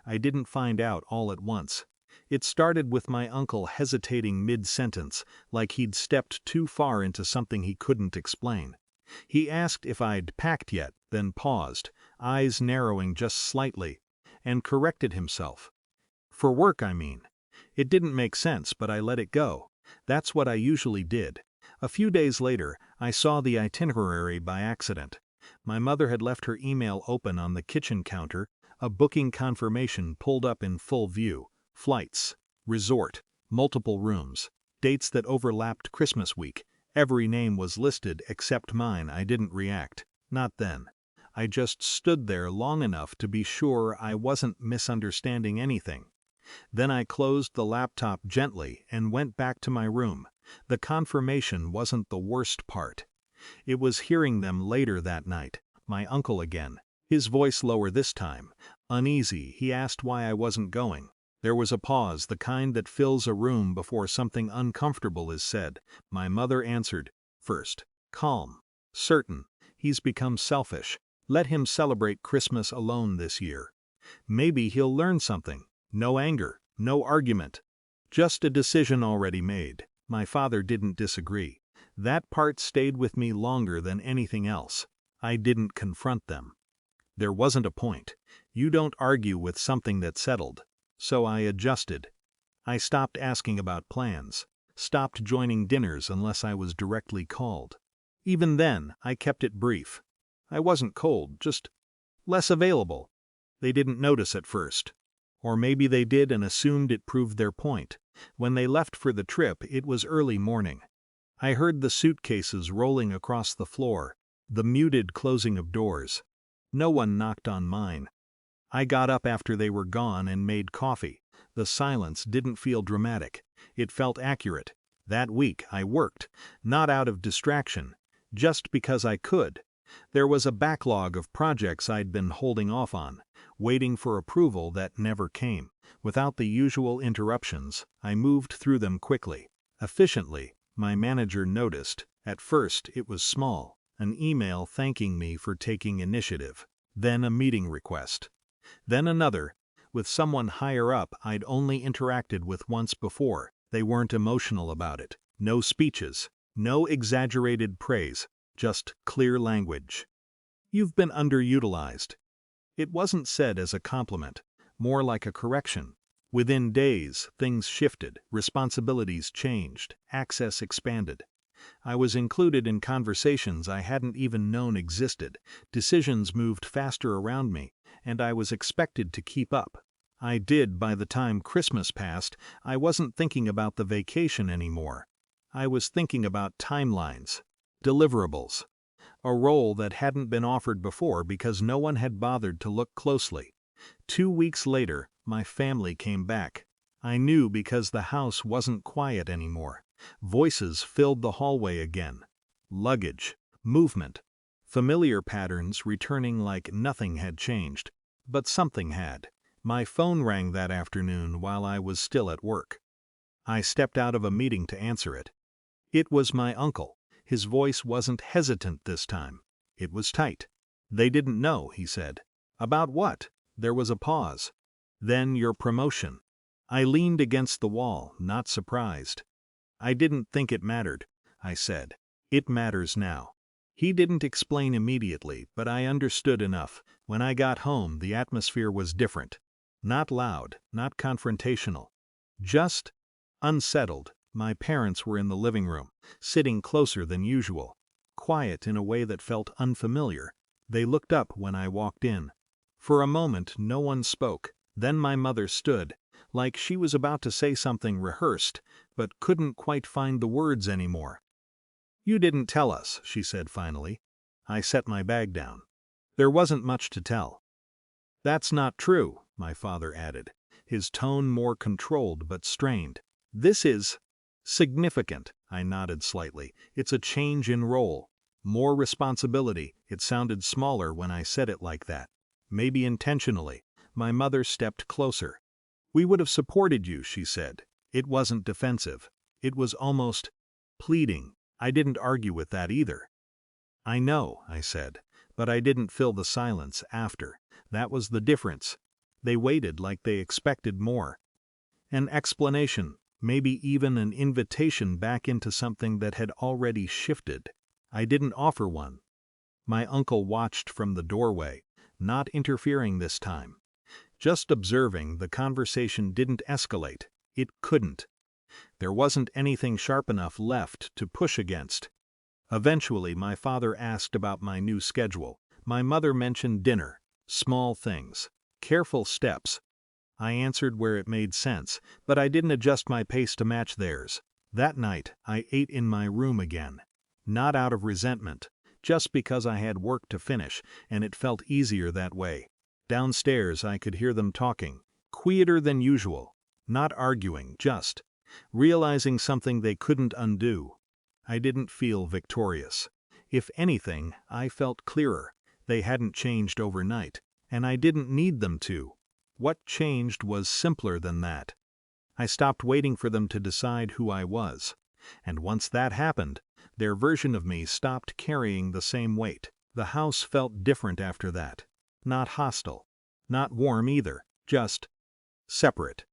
I didn't find out all at once. It started with my uncle hesitating mid-sentence, like he'd stepped too far into something he couldn't explain. He asked if I'd packed yet, then paused, eyes narrowing just slightly, and corrected himself. For work, I mean. It didn't make sense, but I let it go. That's what I usually did. A few days later, I saw the itinerary by accident. My mother had left her email open on the kitchen counter, a booking confirmation pulled up in full view, flights, resort, multiple rooms, dates that overlapped Christmas week. Every name was listed except mine. I didn't react. Not then. I just stood there long enough to be sure I wasn't misunderstanding anything. Then I closed the laptop gently and went back to my room. The confirmation wasn't the worst part. It was hearing them later that night, my uncle again, his voice lower this time. Uneasy, he asked why I wasn't going. There was a pause, the kind that fills a room before something uncomfortable is said. My mother answered, first, calm, certain, he's become selfish. Let him celebrate Christmas alone this year. Maybe he'll learn something. No anger, no argument. Just a decision already made. My father didn't disagree. That part stayed with me longer than anything else. I didn't confront them. There wasn't a point. You don't argue with something that's settled. So I adjusted. I stopped asking about plans, stopped joining dinners unless I was directly called. Even then, I kept it brief. I wasn't cold, just less available. They didn't notice at first. Or maybe they did and assumed it proved their point. When they left for the trip, it was early morning. I heard the suitcases rolling across the floor, the muted closing of doors. No one knocked on mine. I got up after they were gone and made coffee. The silence didn't feel dramatic. It felt accurate. That week I worked, not out of distraction, just because I could. There was a backlog of projects I'd been holding off on, waiting for approval that never came. Without the usual interruptions, I moved through them quickly, efficiently. My manager noticed. At first, it was small, an email thanking me for taking initiative, then a meeting request. Then another, with someone higher up I'd only interacted with once before. They weren't emotional about it. No speeches, no exaggerated praise, just clear language. You've been underutilized. It wasn't said as a compliment, more like a correction. Within days, things shifted, responsibilities changed, access expanded. I was included in conversations I hadn't even known existed, decisions moved faster around me, and I was expected to keep up. I did. By the time Christmas passed, I wasn't thinking about the vacation anymore. I was thinking about timelines, deliverables, a role that hadn't been offered before because no one had bothered to look closely. 2 weeks later, my family came back. I knew because the house wasn't quiet anymore. Voices filled the hallway again. Luggage, movement, familiar patterns returning like nothing had changed. But something had. My phone rang that afternoon while I was still at work. I stepped out of a meeting to answer it. It was my uncle. His voice wasn't hesitant this time. It was tight. They didn't know, he said. About what? There was a pause. Then your promotion. I leaned against the wall, not surprised. I didn't think it mattered, I said. It matters now. He didn't explain immediately, but I understood enough. When I got home, the atmosphere was different. Not loud, not confrontational. Just unsettled. My parents were in the living room, sitting closer than usual. Quiet in a way that felt unfamiliar. They looked up when I walked in. For a moment, no one spoke. Then my mother stood, like she was about to say something rehearsed, but couldn't quite find the words anymore. You didn't tell us, she said finally. I set my bag down. There wasn't much to tell. That's not true, my father added, his tone more controlled but strained. This is significant, I nodded slightly. It's a change in role. More responsibility. It sounded smaller when I said it like that. Maybe intentionally. My mother stepped closer. We would have supported you, she said. It wasn't defensive. It was almost pleading. I didn't argue with that either. I know, I said, but I didn't fill the silence after. That was the difference. They waited like they expected more. An explanation, maybe even an invitation back into something that had already shifted. I didn't offer one. My uncle watched from the doorway, not interfering this time. Just observing, the conversation didn't escalate. It couldn't. There wasn't anything sharp enough left to push against. Eventually, my father asked about my new schedule. My mother mentioned dinner, small things, careful steps. I answered where it made sense, but I didn't adjust my pace to match theirs. That night, I ate in my room again. Not out of resentment, just because I had work to finish, and it felt easier that way. Downstairs, I could hear them talking, quieter than usual, not arguing, just realizing something they couldn't undo. I didn't feel victorious. If anything, I felt clearer. They hadn't changed overnight, and I didn't need them to. What changed was simpler than that. I stopped waiting for them to decide who I was. And once that happened, their version of me stopped carrying the same weight. The house felt different after that. Not hostile. Not warm either. Just separate.